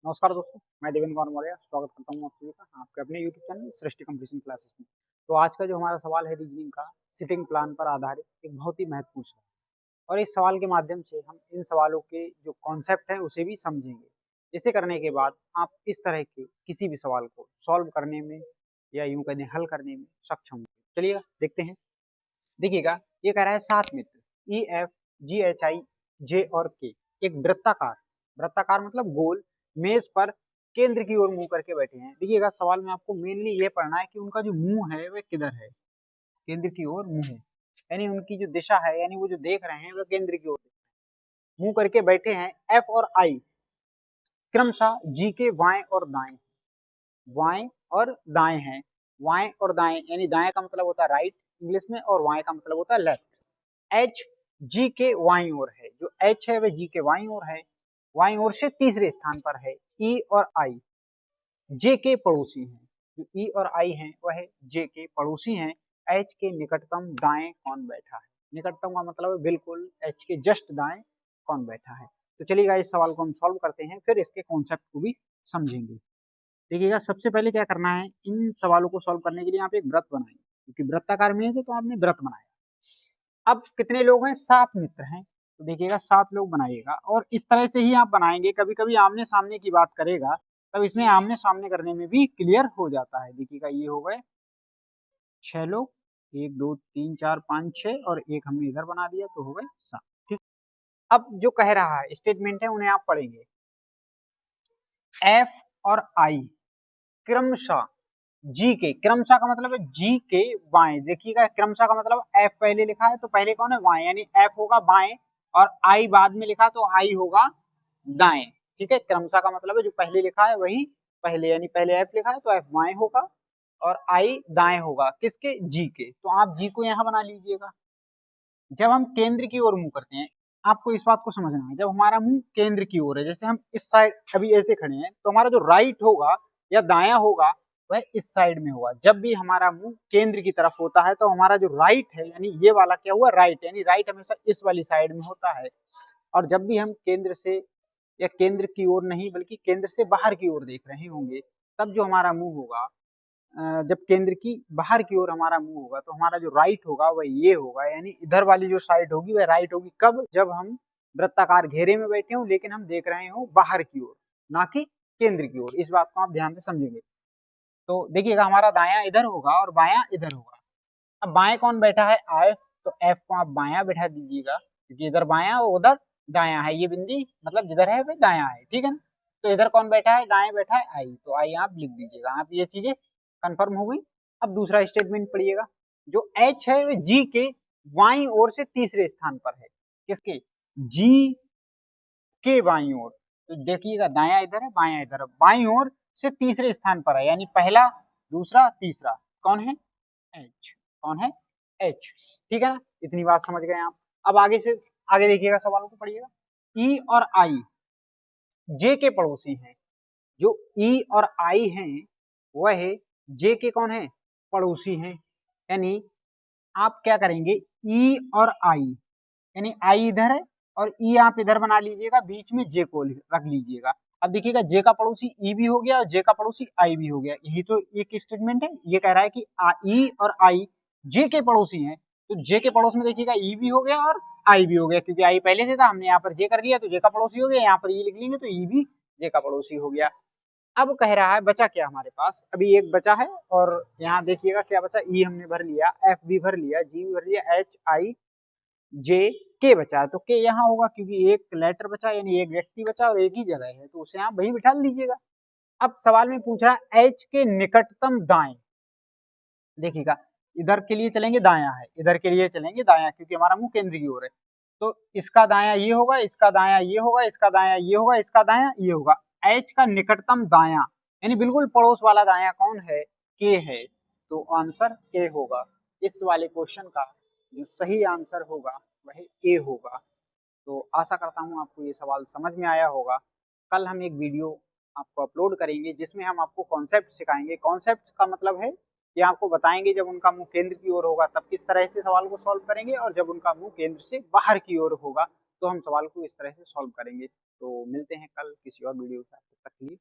नमस्कार दोस्तों, मैं देवेंद्र कुमार मौर्य स्वागत करता हूँ आप सभी का आपके अपने यूट्यूब चैनल सृष्टि कंपटीशन क्लासेस में। तो आज का जो हमारा सवाल है रीजनिंग का सिटिंग प्लान पर आधारित एक बहुत ही महत्वपूर्ण सवाल और इस सवाल के माध्यम से हम इन सवालों के जो कॉन्सेप्ट है उसे भी समझेंगे। इसे करने के बाद आप इस तरह के किसी भी सवाल को सॉल्व करने में या यूं कहते हल करने में सक्षम होंगे। चलिएगा देखते हैं। देखिएगा, ये कह रहा है 7 मित्र EFGHI J और K एक वृत्ताकार मतलब गोल मेज पर केंद्र की ओर मुंह करके बैठे हैं। देखिएगा, सवाल में आपको मेनली ये पढ़ना है कि उनका जो मुंह है वह किधर है, केंद्र की ओर मुंह है, यानी उनकी जो दिशा है, यानी वो जो देख रहे हैं वह केंद्र की ओर मुंह करके बैठे हैं। F और I क्रमशः G के बाएं और दाएं हैं। बाएं और दाएं यानी दाएं का मतलब होता है राइट इंग्लिश में और बाएं का मतलब होता है लेफ्ट। H G के बाईं ओर है, जो H है वह G के बाईं ओर है, बाईं ओर से तीसरे स्थान पर है। E और I J के पड़ोसी हैं, जो E और I हैं वह J के पड़ोसी हैं। H के निकटतम दाएं कौन बैठा है, निकटतम का मतलब है बिल्कुल H के जस्ट दाएं कौन बैठा है। तो चलिएगा इस सवाल को हम सॉल्व करते हैं, फिर इसके कॉन्सेप्ट को भी समझेंगे। देखिएगा, सबसे पहले क्या करना है, इन सवालों को सॉल्व करने के लिए आप एक व्रत बनाएंगे, क्योंकि वृत्ताकार मेज है तो आपने व्रत बनाया। अब कितने लोग हैं, 7 मित्र हैं, तो देखिएगा 7 लोग बनाइएगा और इस तरह से ही आप बनाएंगे। कभी कभी आमने सामने की बात करेगा तब इसमें आमने सामने करने में भी क्लियर हो जाता है। देखिएगा, ये हो गए 6 लोग, 1 2 3 4 5 6 और एक हमने इधर बना दिया तो हो गए 7। ठीक, अब जो कह रहा है स्टेटमेंट है उन्हें आप पढ़ेंगे। F और I क्रमशः जी के, क्रमशः का मतलब है जी के बाएं। देखिएगा, क्रमशः का मतलब एफ पहले लिखा है तो पहले कौन है, बाएं, यानी एफ होगा बाएं और आई बाद में लिखा तो आई होगा दाएं। ठीक है, क्रमशः का मतलब है जो पहले लिखा है वही पहले, यानी पहले एफ लिखा है तो एफ बाएं होगा और आई दाएं होगा, किसके, जी के। तो आप जी को यहाँ बना लीजिएगा। जब हम केंद्र की ओर मुंह करते हैं, आपको इस बात को समझना है, जब हमारा मुंह केंद्र की ओर है, जैसे हम इस साइड अभी ऐसे खड़े हैं तो हमारा जो राइट होगा या दायां होगा वह इस साइड में होगा। जब भी हमारा मुंह केंद्र की तरफ होता है तो हमारा जो राइट है, यानी ये वाला क्या हुआ, राइट, यानी राइट हमेशा इस वाली साइड में होता है। और जब भी हम केंद्र से या केंद्र की ओर नहीं बल्कि केंद्र से बाहर की ओर देख रहे होंगे, तब जो हमारा मुंह होगा, जब केंद्र की बाहर की ओर हमारा मुंह होगा तो हमारा जो राइट होगा वह ये होगा, यानी इधर वाली जो साइड होगी वह राइट होगी। कब, जब हम वृत्ताकार घेरे में बैठे हों लेकिन हम देख रहे हो बाहर की ओर, ना कि केंद्र की ओर। इस बात को आप ध्यान से समझेंगे। तो देखिएगा, हमारा दायां इधर होगा और बायां इधर होगा। अब बाएं कौन बैठा है, एफ, तो एफ को आप बायां बैठा दीजिएगा, क्योंकि इधर बायां और उधर दायां है। ये बिंदी मतलब जिधर है वह दायां है, ठीक है ना। तो इधर कौन बैठा है, दाएं बैठा है आई, तो आई आप लिख दीजिएगा। आप ये चीजें कंफर्म हो गई। अब दूसरा स्टेटमेंट पढ़िएगा। जो एच है वह जी के बाईं ओर से तीसरे स्थान पर है, किसके, जी के बाईं ओर। तो देखिएगा, दायां इधर है बायां इधर है, बाईं ओर से तीसरे स्थान पर है, यानी पहला दूसरा तीसरा कौन है, एच, कौन है, एच। ठीक है ना, इतनी बात समझ गए आप। अब आगे से आगे देखिएगा, सवालों को पढ़िएगा। ई और आई जे के पड़ोसी हैं। जो ई और आई हैं वह जे के कौन है, पड़ोसी हैं। यानी आप क्या करेंगे, ई और आई, यानी आई इधर है और ई आप इधर बना लीजिएगा, बीच में जे को रख लीजिएगा। अब देखिएगा, जे का पड़ोसी ई भी हो गया और जे का पड़ोसी आई भी हो गया। यही तो एक स्टेटमेंट है। ये कह रहा है कि ई और आई जे के पड़ोसी हैं, तो जे के पड़ोस में देखिएगा ई भी हो गया और आई भी हो गया, क्योंकि आई पहले से था, हमने यहाँ पर जे कर लिया तो जे का पड़ोसी हो गया। यहाँ पर ई लिख लेंगे तो ई भी जे का पड़ोसी हो गया। अब कह रहा है बचा क्या हमारे पास, अभी एक बचा है और यहाँ देखिएगा क्या बचा, ई हमने भर लिया, एफ भी भर लिया, जी भी भर लिया, एच आई जे के बचा है। तो के यहाँ होगा क्योंकि एक लेटर बचा, यानी एक व्यक्ति बचा और एक ही जगह है, तो उसे आप वही बिठा दीजिएगा। अब सवाल में पूछ रहा है एच के निकटतम दाएं। देखिएगा, इधर के लिए चलेंगे दायां है, इधर के लिए चलेंगे दायां, क्योंकि हमारा मुंह केंद्र की ओर है। तो इसका दायां ये होगा, इसका दायां ये होगा, इसका दायां ये होगा, इसका दायां ये होगा। एच का निकटतम दायां यानी बिल्कुल पड़ोस वाला दायां कौन है, के है। तो आंसर ए होगा। इस वाले क्वेश्चन का जो सही आंसर होगा वह ए होगा। तो आशा करता हूँ आपको ये सवाल समझ में आया होगा। कल हम एक वीडियो आपको अपलोड करेंगे जिसमें हम आपको कॉन्सेप्ट सिखाएंगे। कॉन्सेप्ट का मतलब है कि आपको बताएंगे जब उनका मुंह केंद्र की ओर होगा तब किस तरह से सवाल को सॉल्व करेंगे, और जब उनका मुंह केंद्र से बाहर की ओर होगा तो हम सवाल को इस तरह से सॉल्व करेंगे। तो मिलते हैं कल किसी और वीडियो के साथ, तब तक के लिए